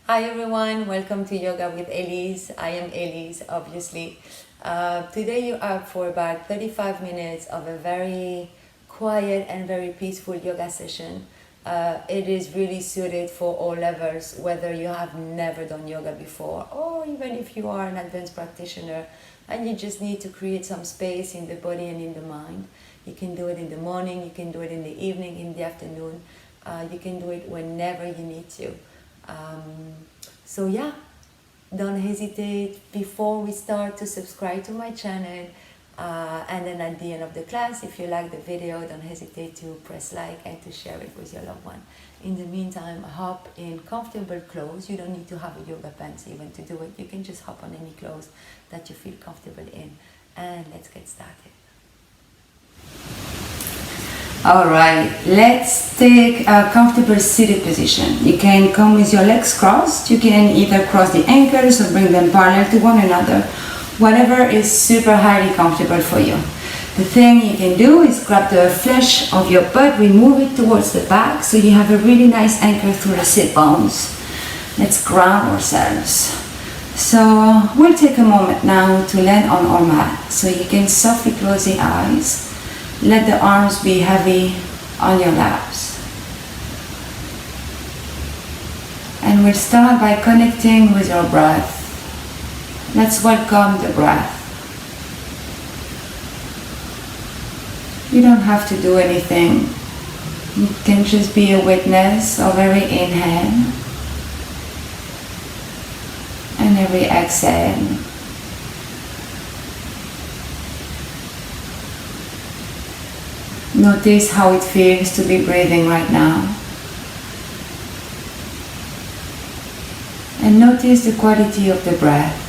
Hi everyone, welcome to Yoga with Elise. I am Elise, obviously. Today you are for about 35 minutes of a very quiet and very peaceful yoga session. It is really suited for all levels, whether you have never done yoga before or even if you are an advanced practitioner and you just need to create some space in the body and in the mind. You can do it in the morning, you can do it in the evening, in the afternoon. You can do it whenever you need to. So yeah, don't hesitate before we start to subscribe to my channel, and then at the end of the class, if you like the video, don't hesitate to press like and to share it with your loved one. In the meantime, hop in comfortable clothes. You don't need to have a yoga pants even to do it. You can just hop on any clothes that you feel comfortable in, and let's get started. Alright, let's take a comfortable seated position. You can come with your legs crossed. You can either cross the ankles or bring them parallel to one another. Whatever is super highly comfortable for you. The thing you can do is grab the flesh of your butt, remove it towards the back so you have a really nice anchor through the sit bones. Let's ground ourselves. So we'll take a moment now to land on our mat so you can softly close the eyes. Let the arms be heavy on your laps. And we'll start by connecting with your breath. Let's welcome the breath. You don't have to do anything. You can just be a witness of every inhale and every exhale. Notice how it feels to be breathing right now. And notice the quality of the breath.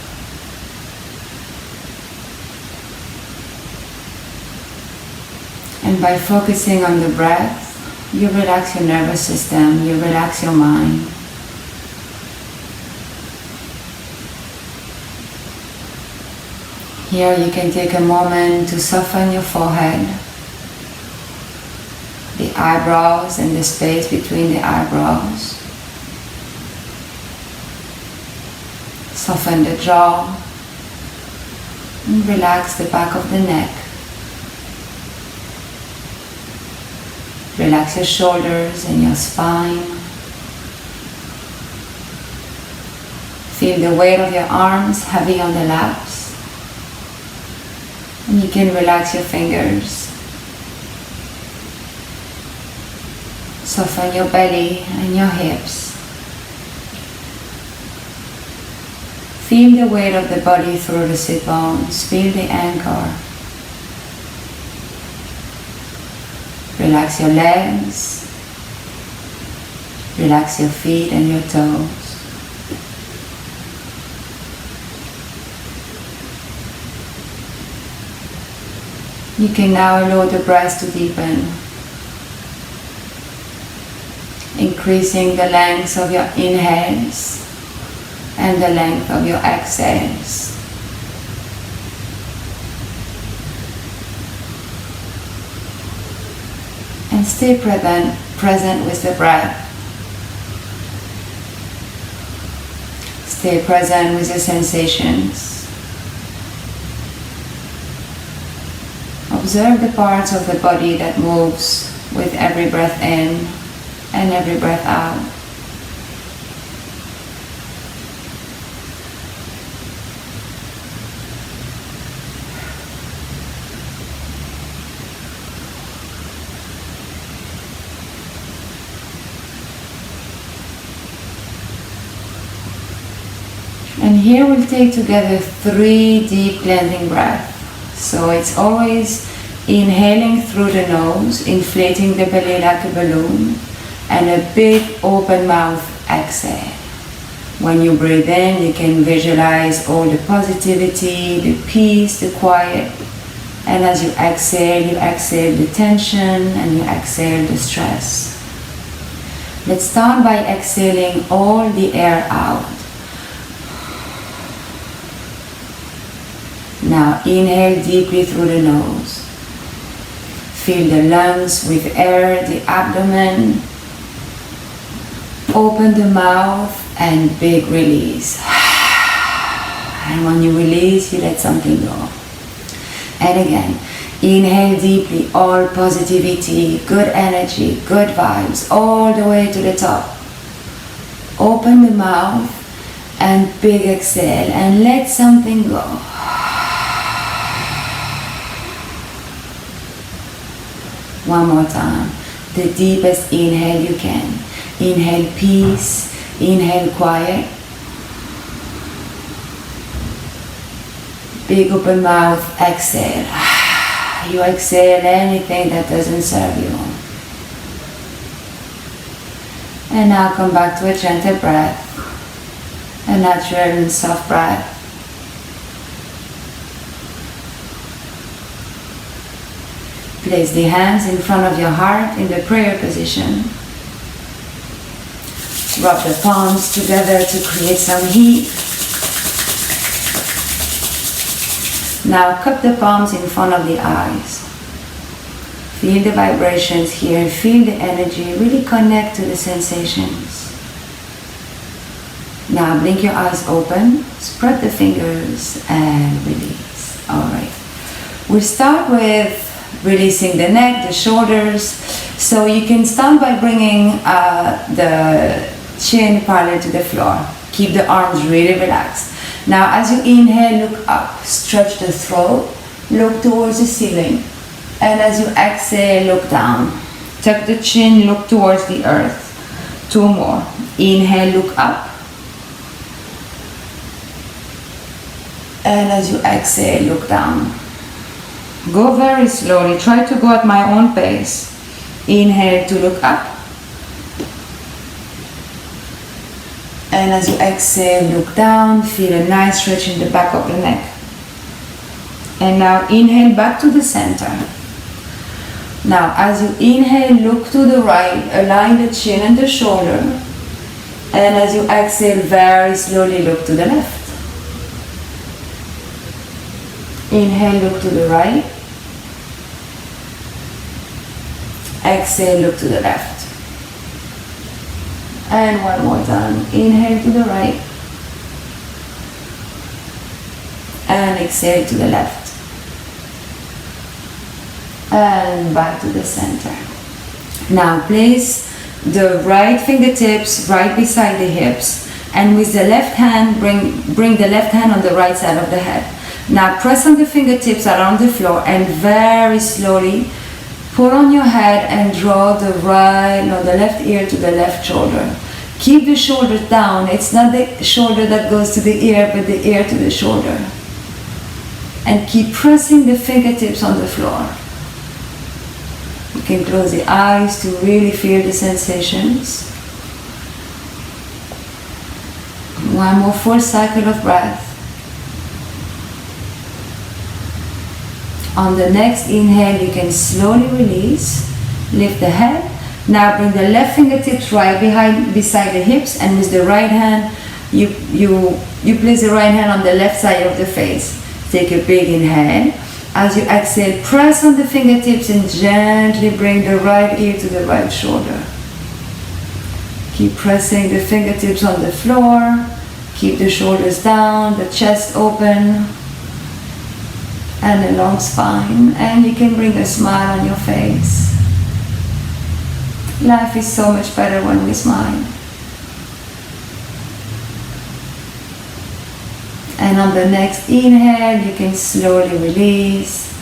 And by focusing on the breath, you relax your nervous system, you relax your mind. Here you can take a moment to soften your forehead, the eyebrows and the space between the eyebrows. Soften the jaw and relax the back of the neck. Relax your shoulders and your spine. Feel the weight of your arms heavy on the laps. And you can relax your fingers. Soften your belly and your hips. Feel the weight of the body through the sit bones. Feel the anchor. Relax your legs. Relax your feet and your toes. You can now allow the breath to deepen, increasing the length of your inhales and the length of your exhales. And stay present with the breath. Stay present with the sensations. Observe the parts of the body that moves with every breath in and every breath out. And here we'll take together 3 deep cleansing breaths. So it's always inhaling through the nose, inflating the belly like a balloon, and a big open mouth exhale. When you breathe in, you can visualize all the positivity, the peace, the quiet. And as you exhale the tension and you exhale the stress. Let's start by exhaling all the air out. Now inhale deeply through the nose. Fill the lungs with air, the abdomen. open the mouth and big release. And when you release, you let something go. And again, inhale deeply, all positivity, good energy, good vibes, all the way to the top. Open the mouth and big exhale and let something go. One more time. The deepest inhale you can. Inhale peace, inhale quiet. Big open mouth, exhale. You exhale anything that doesn't serve you. And now come back to a gentle breath. A natural and soft breath. Place the hands in front of your heart in the prayer position. Rub the palms together to create some heat. Now cup the palms in front of the eyes. Feel the vibrations here, feel the energy, really connect to the sensations. Now blink your eyes open, spread the fingers and release. Alright. We start with releasing the neck, the shoulders. So you can start by bringing the chin parallel to the floor. Keep the arms really relaxed. Now as you inhale, look up, stretch the throat, look towards the ceiling. And as you exhale, look down. Tuck the chin, look towards the earth. 2 more. Inhale, look up. And as you exhale, look down. Go very slowly. Try to go at my own pace. Inhale to look up. And as you exhale, look down. Feel a nice stretch in the back of the neck. And now inhale back to the center. Now as you inhale, look to the right. Align the chin and the shoulder. And as you exhale, very slowly look to the left. Inhale, look to the right. Exhale, look to the left. And one more time. Inhale to the right. And exhale to the left. And back to the center. Now place the right fingertips right beside the hips. And with the left hand, bring the left hand on the right side of the head. Now press on the fingertips around the floor and very slowly pull on your head and draw the left ear to the left shoulder. Keep the shoulder down. It's not the shoulder that goes to the ear, but the ear to the shoulder. And keep pressing the fingertips on the floor. You can close the eyes to really feel the sensations. One more full cycle of breath. On the next inhale, you can slowly release, lift the head. Now bring the left fingertips right beside the hips, and with the right hand, you place the right hand on the left side of the face. Take a big inhale. As you exhale, press on the fingertips and gently bring the right ear to the right shoulder. Keep pressing the fingertips on the floor. Keep the shoulders down, the chest open. And a long spine, and you can bring a smile on your face. Life is so much better when we smile. And on the next inhale, you can slowly release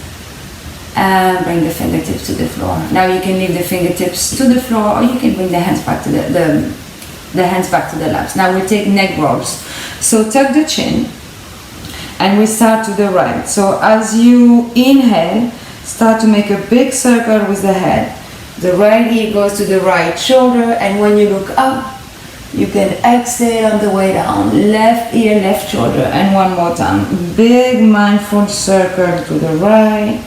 and bring the fingertips to the floor. Now you can leave the fingertips to the floor, or you can bring the hands back to the hands back to the laps. Now we take neck rolls. So tuck the chin. And we start to the right. So as you inhale, start to make a big circle with the head. The right ear goes to the right shoulder, and when you look up, you can exhale on the way down. Left ear, left shoulder, and one more time. Big mindful circle to the right.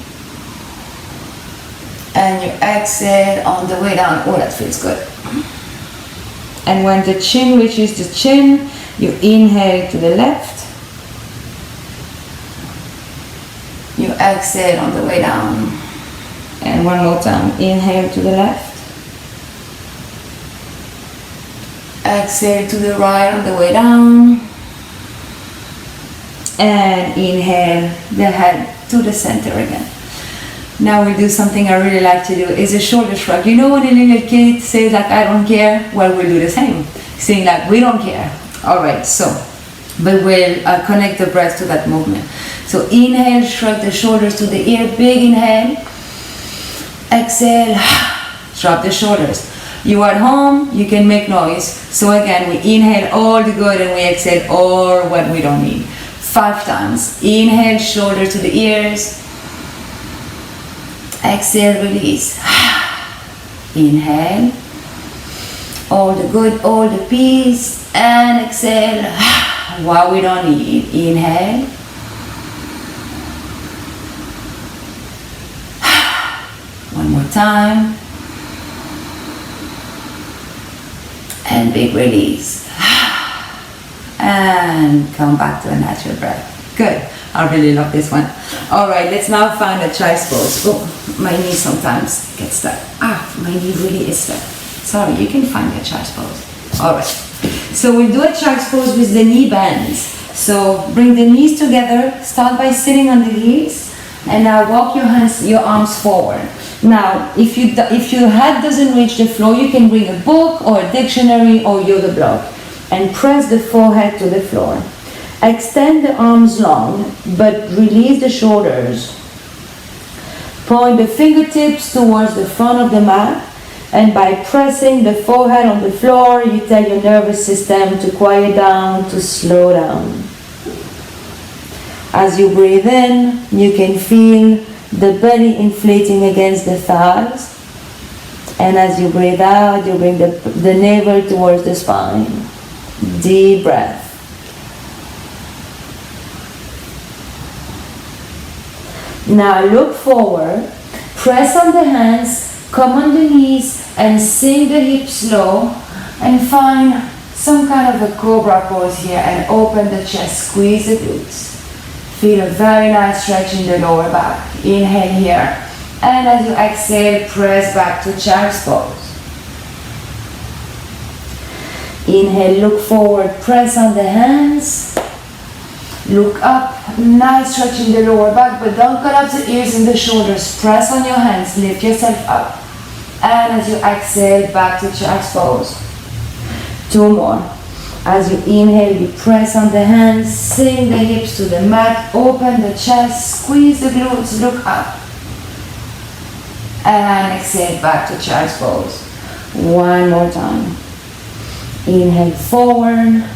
And you exhale on the way down. Oh, that feels good. And when the chin reaches the chin, you inhale to the left. You exhale on the way down. And one more time. Inhale to the left. Exhale to the right on the way down. And inhale the head to the center again. Now we'll do something I really like to do, is a shoulder shrug. You know when a little kid says like, I don't care? Well, we'll do the same. Saying like, we don't care. All right, so, but we'll connect the breath to that movement. So inhale, shrug the shoulders to the ear, big inhale. Exhale, shrug the shoulders. You are at home, you can make noise. So again, we inhale all the good and we exhale all what we don't need. 5 times. Inhale, shoulder to the ears. Exhale, release. Inhale. All the good, all the peace. And exhale. What we don't need. Inhale. One more time. And big release. And come back to a natural breath. Good. I really love this one. All right, let's now find a child's pose. Oh, my knee sometimes gets stuck. My knee really is stuck. Sorry, you can find a child's pose. All right. So we'll do a child's pose with the knee bends. So bring the knees together. Start by sitting on the heels, and now walk your arms forward. Now, if your head doesn't reach the floor, you can bring a book or a dictionary or yoga block and press the forehead to the floor. Extend the arms long, but release the shoulders. Point the fingertips towards the front of the mat, and by pressing the forehead on the floor, you tell your nervous system to quiet down, to slow down. As you breathe in, you can feel the belly inflating against the thighs. And as you breathe out, you bring the navel towards the spine. Deep breath. Now look forward, press on the hands, come on the knees, and sink the hips low, and find some kind of a cobra pose here, and open the chest, squeeze the glutes. Feel a very nice stretch in the lower back. Inhale here, and as you exhale, press back to child's pose. Inhale, look forward, press on the hands. Look up, nice stretch in the lower back, but don't collapse the ears and the shoulders. Press on your hands, lift yourself up. And as you exhale, back to child's pose. 2 more. As you inhale, you press on the hands, sink the hips to the mat, open the chest, squeeze the glutes, look up. And exhale, back to child's pose. 1 more time. Inhale forward.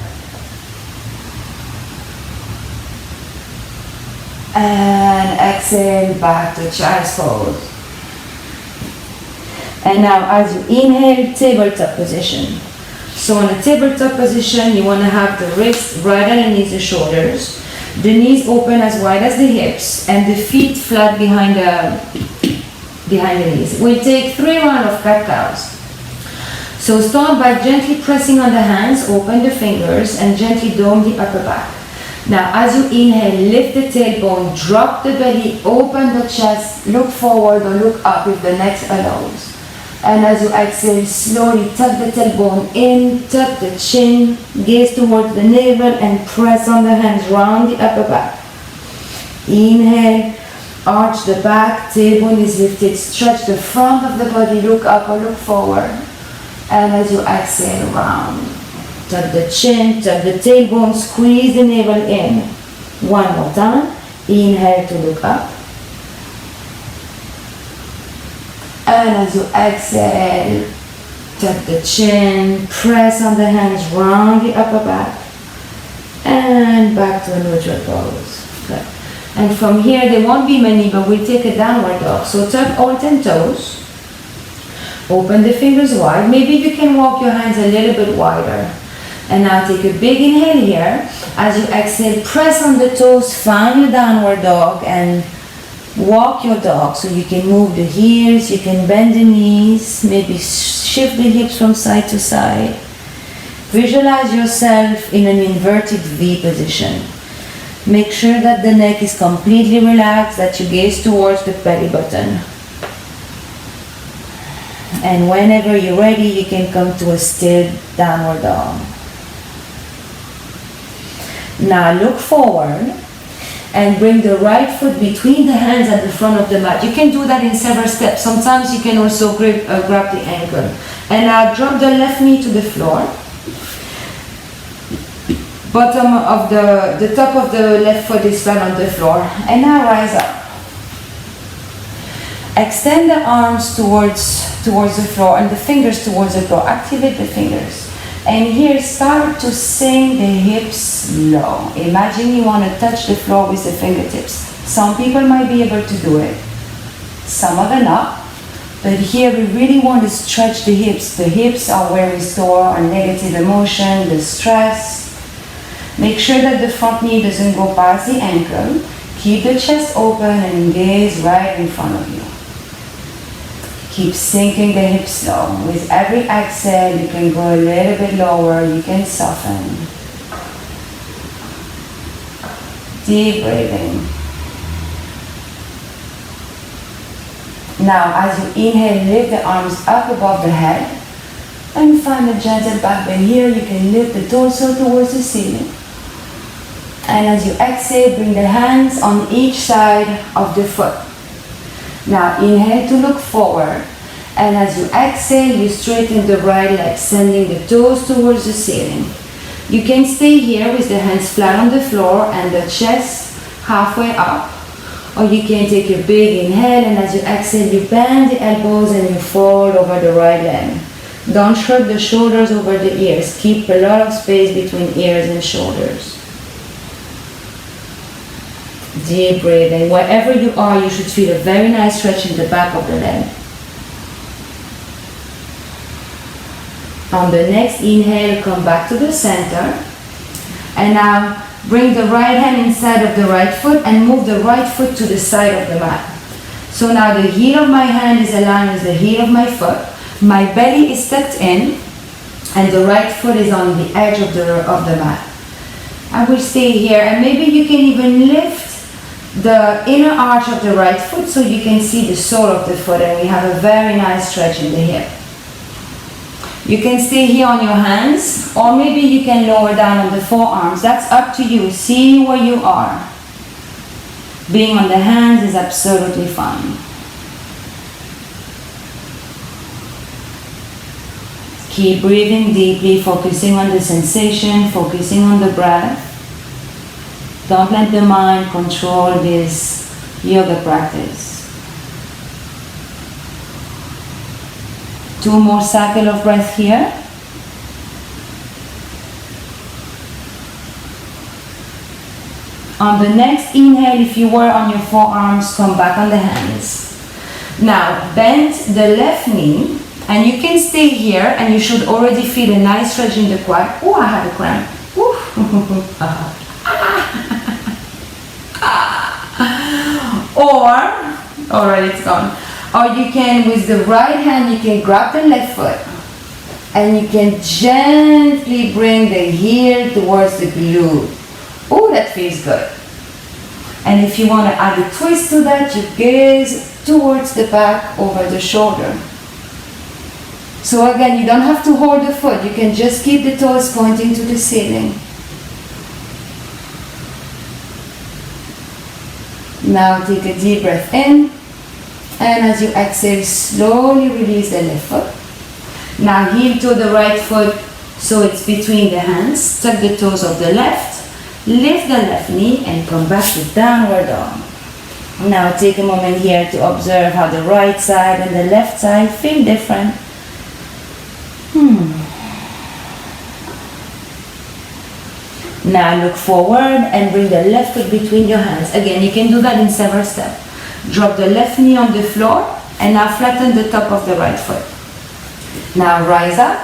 And exhale, back to child's pose. And now as you inhale, tabletop position. So in a tabletop position, you want to have the wrists right underneath the shoulders, the knees open as wide as the hips, and the feet flat behind the knees. We'll take 3 rounds of cat-cows. So start by gently pressing on the hands, open the fingers, and gently dome the upper back. Now as you inhale, lift the tailbone, drop the belly, open the chest, look forward or look up if the neck allows. And as you exhale, slowly tuck the tailbone in, tuck the chin, gaze towards the navel, and press on the hands round the upper back. Inhale, arch the back, tailbone is lifted, stretch the front of the body, look up or look forward. And as you exhale, round. Tuck the chin, tuck the tailbone, squeeze the navel in. 1 more time. Inhale to look up. And as you exhale, tuck the chin, press on the hands round the upper back. And back to a neutral pose. Good. And from here, there won't be many, but we'll take a downward dog. So tuck all 10 toes. Open the fingers wide. Maybe you can walk your hands a little bit wider. And now take a big inhale here. As you exhale, press on the toes, find your downward dog, and walk your dog. So you can move the heels, you can bend the knees, maybe shift the hips from side to side. Visualize yourself in an inverted V position. Make sure that the neck is completely relaxed, that you gaze towards the belly button. And whenever you're ready, you can come to a still downward dog. Now look forward and bring the right foot between the hands at the front of the mat. You can do that in several steps. Sometimes you can also grab the ankle. And now drop the left knee to the floor. Bottom of the top of the left foot is flat on the floor. And now rise up. Extend the arms towards the floor and the fingers towards the floor. Activate the fingers. And here start to sink the hips low. Imagine you want to touch the floor with the fingertips. Some people might be able to do it. Some of them not. But here we really want to stretch the hips. The hips are where we store our negative emotion, the stress. Make sure that the front knee doesn't go past the ankle. Keep the chest open and gaze right in front of you. Keep sinking the hips low. With every exhale, you can go a little bit lower. You can soften. Deep breathing. Now, as you inhale, lift the arms up above the head and find a gentle back bend. Here, you can lift the torso towards the ceiling. And as you exhale, bring the hands on each side of the foot. Now inhale to look forward, and as you exhale, you straighten the right leg, sending the toes towards the ceiling. You can stay here with the hands flat on the floor and the chest halfway up, or you can take a big inhale, and as you exhale, you bend the elbows and you fold over the right leg. Don't shrug the shoulders over the ears. Keep a lot of space between ears and shoulders. Deep breathing. Wherever you are, you should feel a very nice stretch in the back of the leg. On the next inhale, come back to the center. And now bring the right hand inside of the right foot and move the right foot to the side of the mat. So now the heel of my hand is aligned with the heel of my foot. My belly is tucked in and the right foot is on the edge of the mat. I will stay here, and maybe you can even lift the inner arch of the right foot so you can see the sole of the foot, and we have a very nice stretch in the hip. You can stay here on your hands, or maybe you can lower down on the forearms. That's up to you. See where you are. Being on the hands is absolutely fine. Keep breathing deeply, focusing on the sensation, focusing on the breath. Don't let the mind control this yoga practice. 2 more cycles of breath here. On the next inhale, if you were on your forearms, come back on the hands. Now, bend the left knee, and you can stay here, and you should already feel a nice stretch in the quad. Oh, I had a cramp. Or, already it's gone. Or you can, with the right hand, you can grab the left foot and you can gently bring the heel towards the glute. Oh, that feels good. And if you want to add a twist to that, you gaze towards the back over the shoulder. So again, you don't have to hold the foot. You can just keep the toes pointing to the ceiling. Now take a deep breath in, and as you exhale, slowly release the left foot. Now heel to the right foot, so it's between the hands. Tuck the toes of the left, lift the left knee, and come back to downward dog. Now take a moment here to observe how the right side and the left side feel different. Now look forward and bring the left foot between your hands. Again, you can do that in several steps. Drop the left knee on the floor and now flatten the top of the right foot. Now rise up.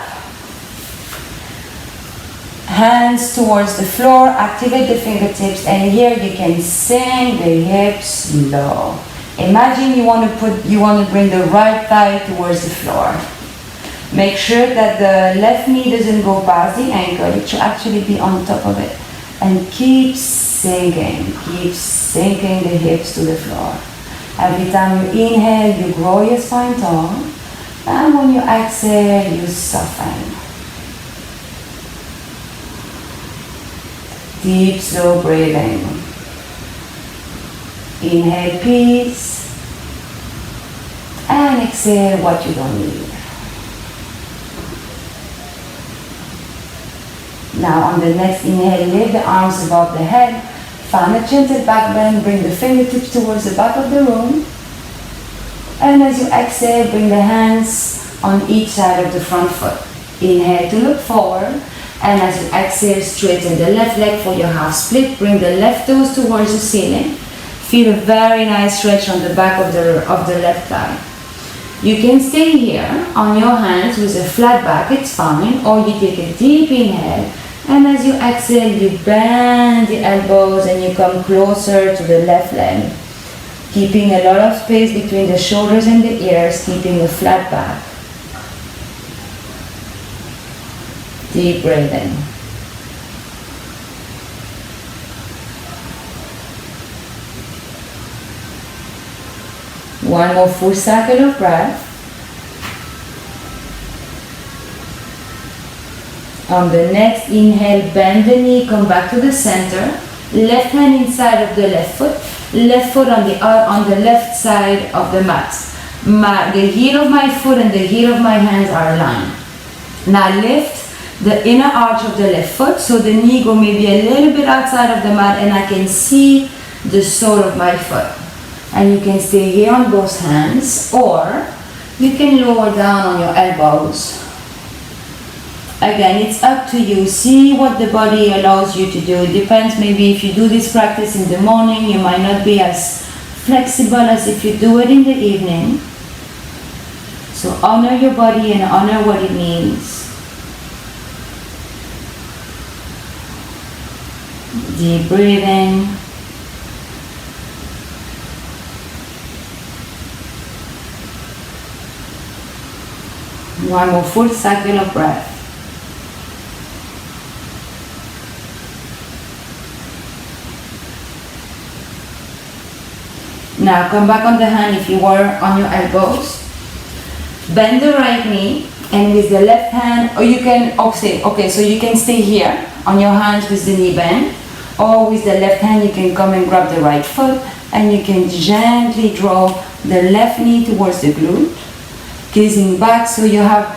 Hands towards the floor, activate the fingertips, and here you can sink the hips low. Imagine you want to bring the right thigh towards the floor. Make sure that the left knee doesn't go past the ankle. It should actually be on top of it. And keep sinking the hips to the floor. Every time you inhale, you grow your spine tall. And when you exhale, you soften. Deep, slow breathing. Inhale peace. And exhale what you don't need. Now on the next inhale, lift the arms above the head. Find a gentle back bend. Bring the fingertips towards the back of the room. And as you exhale, bring the hands on each side of the front foot. Inhale to look forward. And as you exhale, straighten the left leg for your half split. Bring the left toes towards the ceiling. Feel a very nice stretch on the back of the left thigh. You can stay here on your hands with a flat back, it's fine. Or you take a deep inhale. And as you exhale, you bend the elbows and you come closer to the left leg. Keeping a lot of space between the shoulders and the ears, keeping a flat back. Deep breathing. One more full cycle of breath. On the next inhale, bend the knee, come back to the center. Left hand inside of the left foot on the left side of the mat. The heel of my foot and the heel of my hands are aligned. Now lift the inner arch of the left foot, so the knee go maybe a little bit outside of the mat and I can see the sole of my foot. And you can stay here on both hands, or you can lower down on your elbows. Again, it's up to you. See what the body allows you to do. It depends, maybe if you do this practice in the morning, you might not be as flexible as if you do it in the evening. So honor your body and honor what it needs. Deep breathing. One more full cycle of breath. Now come back on the hand if you were on your elbows. Bend the right knee and with the left hand, or you can, okay, so you can stay here on your hands with the knee bent, or with the left hand you can come and grab the right foot and you can gently draw the left knee towards the glute, gazing back so you have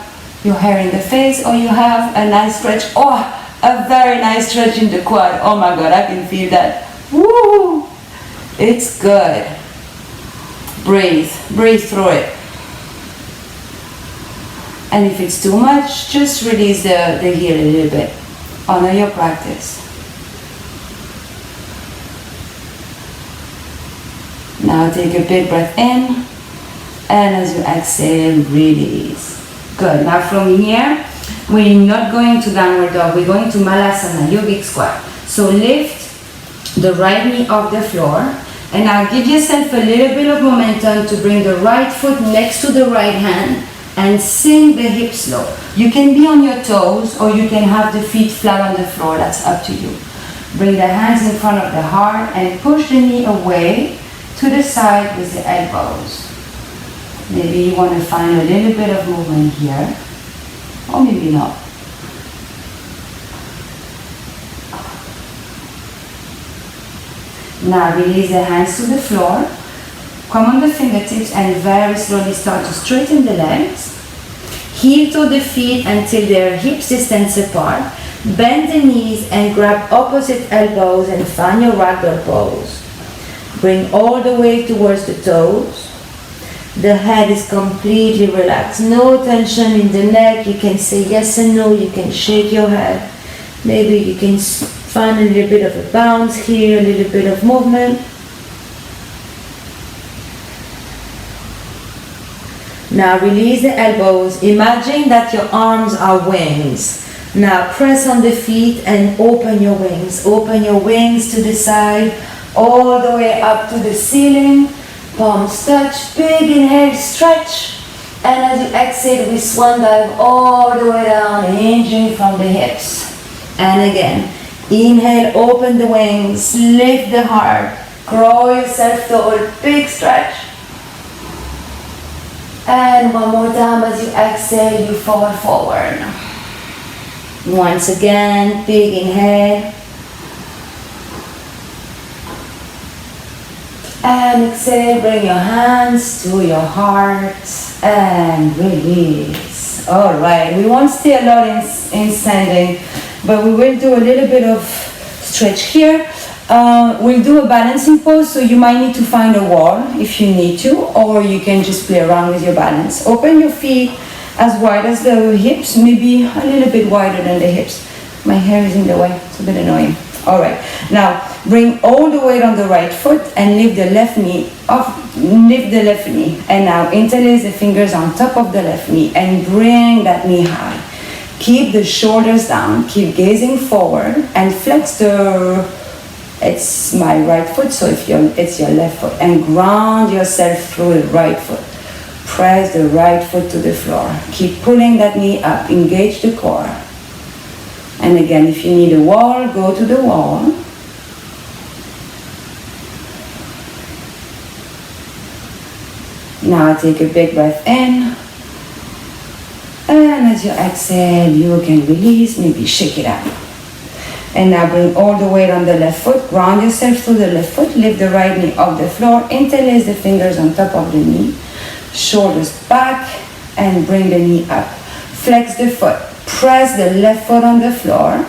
your hair in the face, or you have a nice stretch, a very nice stretch in the quad. Oh my God, I can feel that. Woo! It's good. Breathe through it. And if it's too much, just release the heel a little bit. Honor your practice. Now take a big breath in, and as you exhale, release. Good. Now from here, we're not going to downward dog, we're going to Malasana, Yogic squat. So lift the right knee off the floor. And now give yourself a little bit of momentum to bring the right foot next to the right hand and sink the hips low. You can be on your toes or you can have the feet flat on the floor, that's up to you. Bring the hands in front of the heart and push the knee away to the side with the elbows. Maybe you want to find a little bit of movement here, or maybe not. Now release the hands to the floor. Come on the fingertips and very slowly start to straighten the legs. Heel to the feet until they're hip distance apart. Bend the knees and grab opposite elbows and find your ragdoll pose. Bring all the way towards the toes. The head is completely relaxed. No tension in the neck. You can say yes and no. You can shake your head. Maybe you can find a little bit of a bounce here, a little bit of movement. Now release the elbows. Imagine that your arms are wings. Now press on the feet and open your wings. Open your wings to the side, all the way up to the ceiling. Palms touch, big inhale, stretch. And as you exhale, we swan dive all the way down, hinging from the hips. And again, inhale, open the wings, lift the heart, grow yourself tall, big stretch. And one more time as you exhale, you fall forward. Once again, big inhale. And exhale, bring your hands to your heart and release. All right, we won't stay a lot in standing, but we will do a little bit of stretch here. We'll do a balancing pose, so you might need to find a wall if you need to, or you can just play around with your balance. Open your feet as wide as the hips, maybe a little bit wider than the hips. My hair is in the way, it's a bit annoying. All right, now bring all the weight on the right foot and lift the left knee off, lift the left knee. And now interlace the fingers on top of the left knee and bring that knee high. Keep the shoulders down, keep gazing forward and flex the, it's my right foot, so if it's your left foot, and ground yourself through the right foot. Press the right foot to the floor. Keep pulling that knee up, engage the core. And again, if you need a wall, go to the wall. Now take a big breath in. And as you exhale, you can release, maybe shake it out. And now bring all the weight on the left foot, ground yourself through the left foot, lift the right knee off the floor, interlace the fingers on top of the knee, shoulders back, and bring the knee up. Flex the foot. Press the left foot on the floor,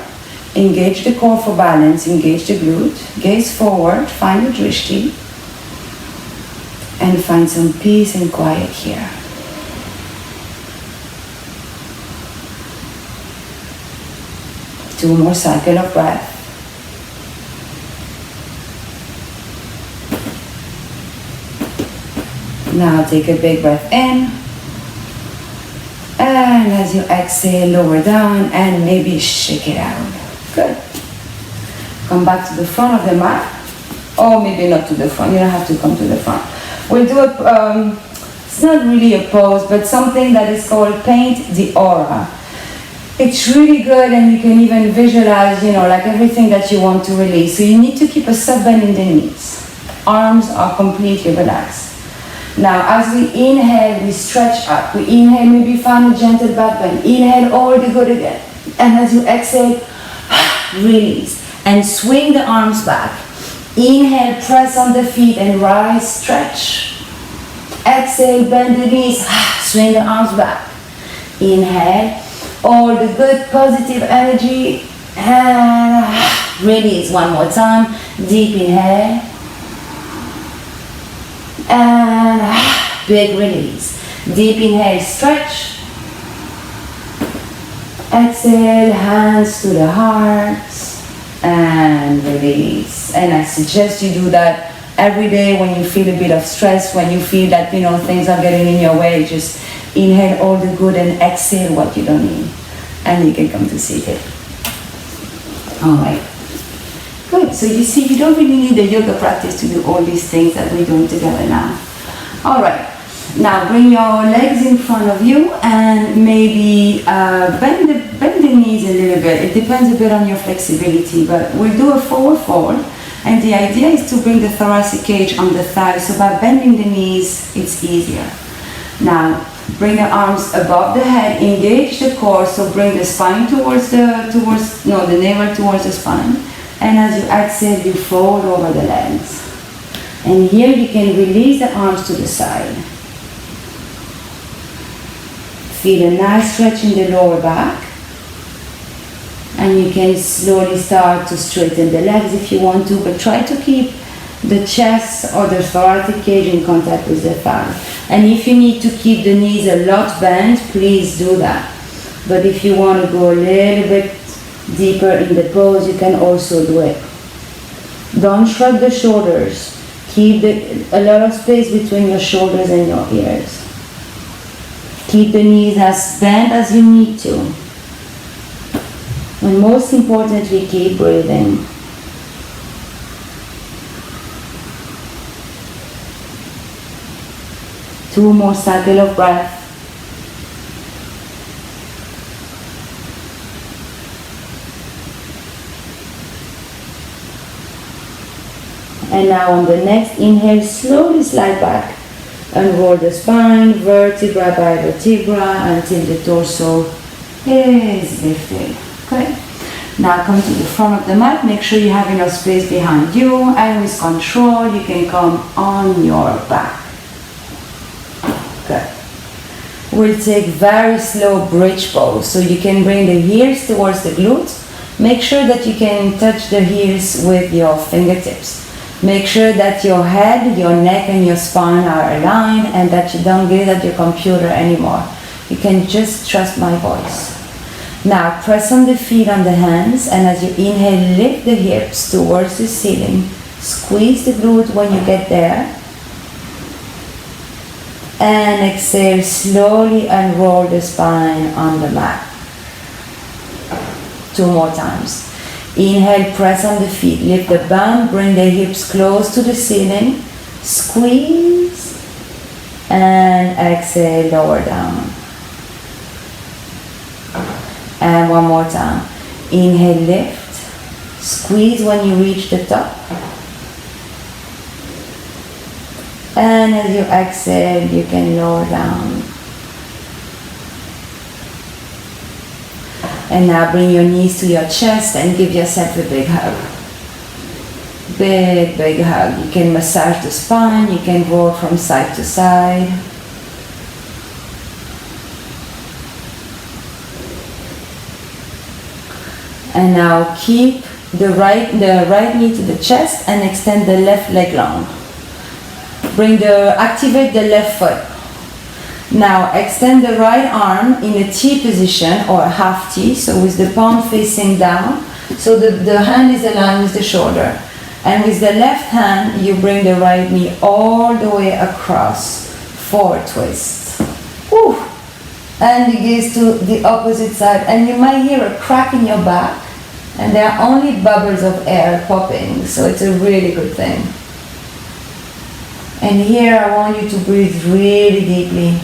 engage the core for balance, engage the glute, gaze forward, find your drishti, and find some peace and quiet here. Two more cycles of breath. Now take a big breath in. And as you exhale, lower down and maybe shake it out. Good. Come back to the front of the mat. Or maybe not to the front. You don't have to come to the front. We'll do it's not really a pose, but something that is called paint the aura. It's really good, and you can even visualize, like everything that you want to release. So you need to keep a soft bend in the knees. Arms are completely relaxed. Now, as we inhale, we stretch up. We inhale, maybe find a gentle back bend. Inhale, all the good again. And as you exhale, release. And swing the arms back. Inhale, press on the feet and rise, stretch. Exhale, bend the knees, swing the arms back. Inhale, all the good positive energy. And release one more time. Deep inhale. And big release. Deep inhale, stretch. Exhale, hands to the heart. And release. And I suggest you do that every day when you feel a bit of stress, when you feel that, things are getting in your way. Just inhale all the good and exhale what you don't need. And you can come to seated. All right. Good, so you see, you don't really need a yoga practice to do all these things that we're doing together now. All right, now bring your legs in front of you and maybe bend the knees a little bit. It depends a bit on your flexibility, but we'll do a forward fold. And the idea is to bring the thoracic cage on the thighs, so by bending the knees, it's easier. Now, bring the arms above the head, engage the core, so bring the spine the navel towards the spine. And as you exhale, you fold over the legs. And here you can release the arms to the side. Feel a nice stretch in the lower back. And you can slowly start to straighten the legs if you want to, but try to keep the chest or the thoracic cage in contact with the thigh. And if you need to keep the knees a lot bent, please do that. But if you want to go a little bit deeper in the pose, you can also do it. Don't shrug the shoulders. Keep a lot of space between your shoulders and your ears. Keep the knees as bent as you need to. And most importantly, keep breathing. Two more cycles of breath. And now on the next inhale, slowly slide back Unroll the spine, vertebra by vertebra, until the torso is lifted. Okay. Now come to the front of the mat. Make sure you have enough space behind you, and with control, you can come on your back. Good. We'll take very slow bridge pose. So you can bring the heels towards the glutes. Make sure that you can touch the heels with your fingertips. Make sure that your head, your neck, and your spine are aligned, and that you don't gaze at your computer anymore. You can just trust my voice. Now press on the feet on the hands, and as you inhale, lift the hips towards the ceiling. Squeeze the glute when you get there. And exhale, slowly unroll the spine on the mat. 2 more times. Inhale, press on the feet, lift the bum, bring the hips close to the ceiling. Squeeze. And exhale, lower down. And 1 more time. Inhale, lift. Squeeze when you reach the top. And as you exhale, you can lower down. And now bring your knees to your chest and give yourself a big hug. Big, big hug. You can massage the spine, you can roll from side to side. And now keep the right knee to the chest and extend the left leg long. Activate the left foot. Now extend the right arm in a T position or a half T, so with the palm facing down, so the hand is aligned with the shoulder. And with the left hand, you bring the right knee all the way across, forward twist. Woo. And you gaze to the opposite side, and you might hear a crack in your back, and there are only bubbles of air popping, so it's a really good thing. And here I want you to breathe really deeply.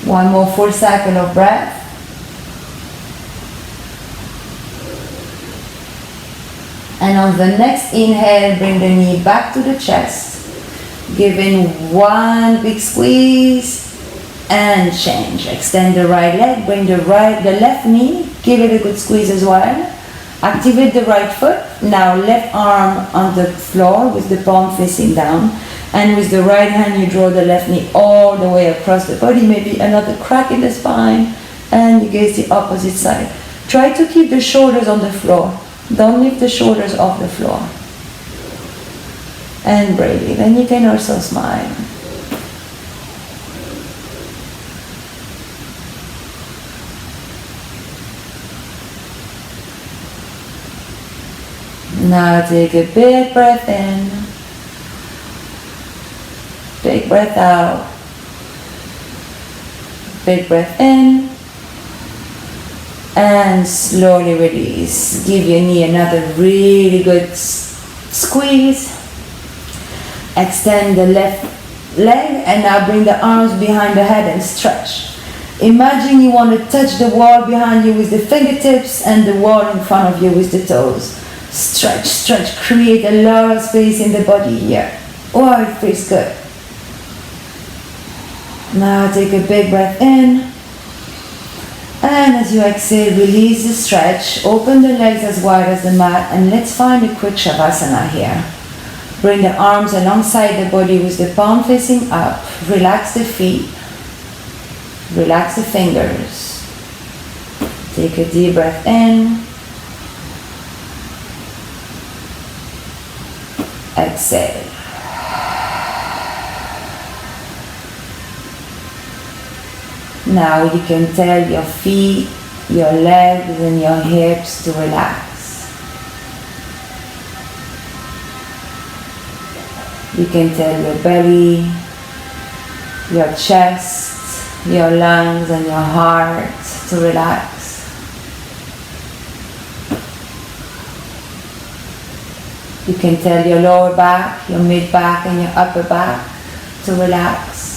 One more full cycle of breath. And on the next inhale, bring the knee back to the chest. Giving one big squeeze and change. Extend the right leg, bring the left knee, give it a good squeeze as well. Activate the right foot. Now left arm on the floor with the palm facing down. And with the right hand, you draw the left knee all the way across the body, maybe another crack in the spine, and you gaze the opposite side. Try to keep the shoulders on the floor. Don't lift the shoulders off the floor. And breathe. And you can also smile. Now take a big breath in. Big breath out. Big breath in. And slowly release. Give your knee another really good squeeze. Extend the left leg and now bring the arms behind the head and stretch. Imagine you want to touch the wall behind you with the fingertips and the wall in front of you with the toes. Stretch, stretch, create a lot of space in the body here. Oh, it feels good. Now take a big breath in. And as you exhale, release the stretch. Open the legs as wide as the mat, and let's find a quick Savasana here. Bring the arms alongside the body with the palm facing up. Relax the feet. Relax the fingers. Take a deep breath in. Exhale. Now you can tell your feet, your legs, and your hips to relax. You can tell your belly, your chest, your lungs, and your heart to relax. You can tell your lower back, your mid back, and your upper back to relax.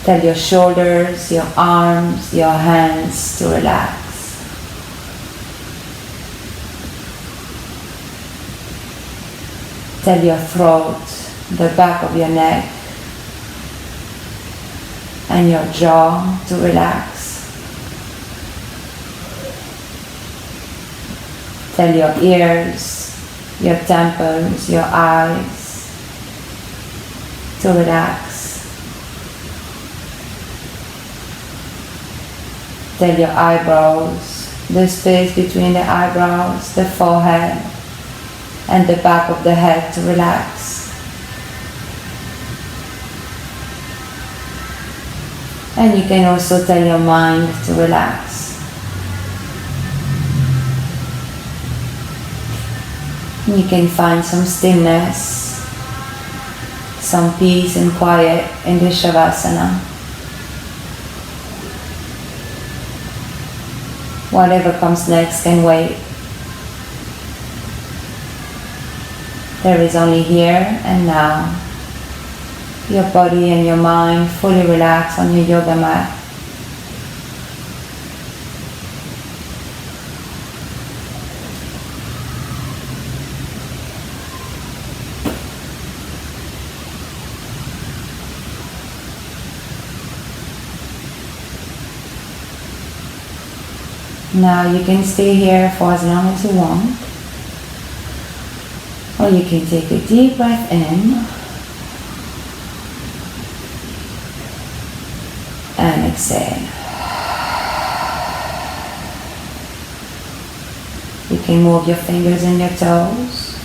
Tell your shoulders, your arms, your hands to relax. Tell your throat, the back of your neck, and your jaw to relax. Tell your ears, your temples, your eyes to relax. Tell your eyebrows, the space between the eyebrows, the forehead, and the back of the head to relax. And you can also tell your mind to relax. And you can find some stillness, some peace and quiet in the Savasana. Whatever comes next can wait. There is only here and now. Your body and your mind fully relax on your yoga mat. Now you can stay here for as long as you want. Or you can take a deep breath in and exhale. You can move your fingers and your toes.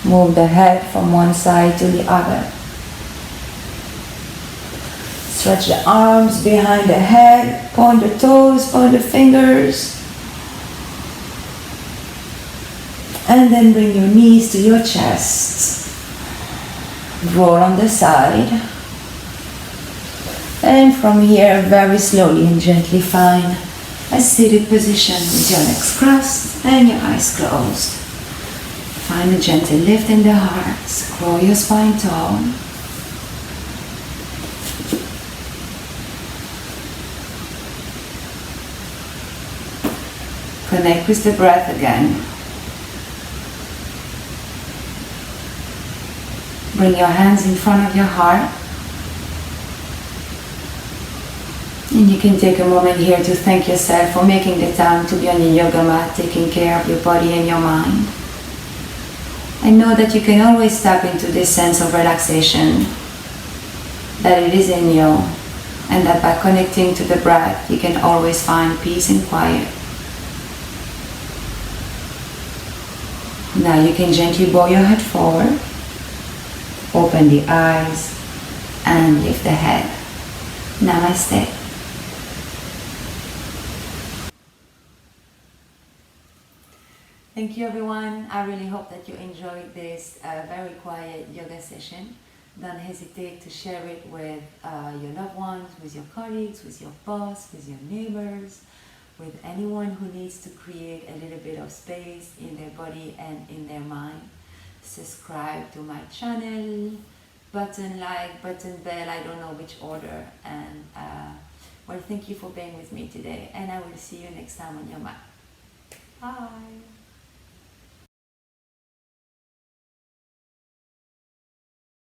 Move the head from one side to the other. Stretch the arms behind the head, point the toes, point the fingers. And then bring your knees to your chest. Roll on the side. And from here, very slowly and gently find a seated position with your legs crossed and your eyes closed. Find a gentle lift in the heart. Scroll your spine tall. Connect with the breath again. Bring your hands in front of your heart. And you can take a moment here to thank yourself for making the time to be on your yoga mat, taking care of your body and your mind. And know that you can always tap into this sense of relaxation, that it is in you, and that by connecting to the breath, you can always find peace and quiet. Now you can gently bow your head forward. Open the eyes and lift the head. Namaste. Thank you everyone. I really hope that you enjoyed this very quiet yoga session. Don't hesitate to share it with your loved ones, with your colleagues, with your boss, with your neighbors, with anyone who needs to create a little bit of space in their body and in their mind. Subscribe to my channel, button like, button bell, I don't know which order, and well, thank you for being with me today, and I will see you next time on your mat. Bye.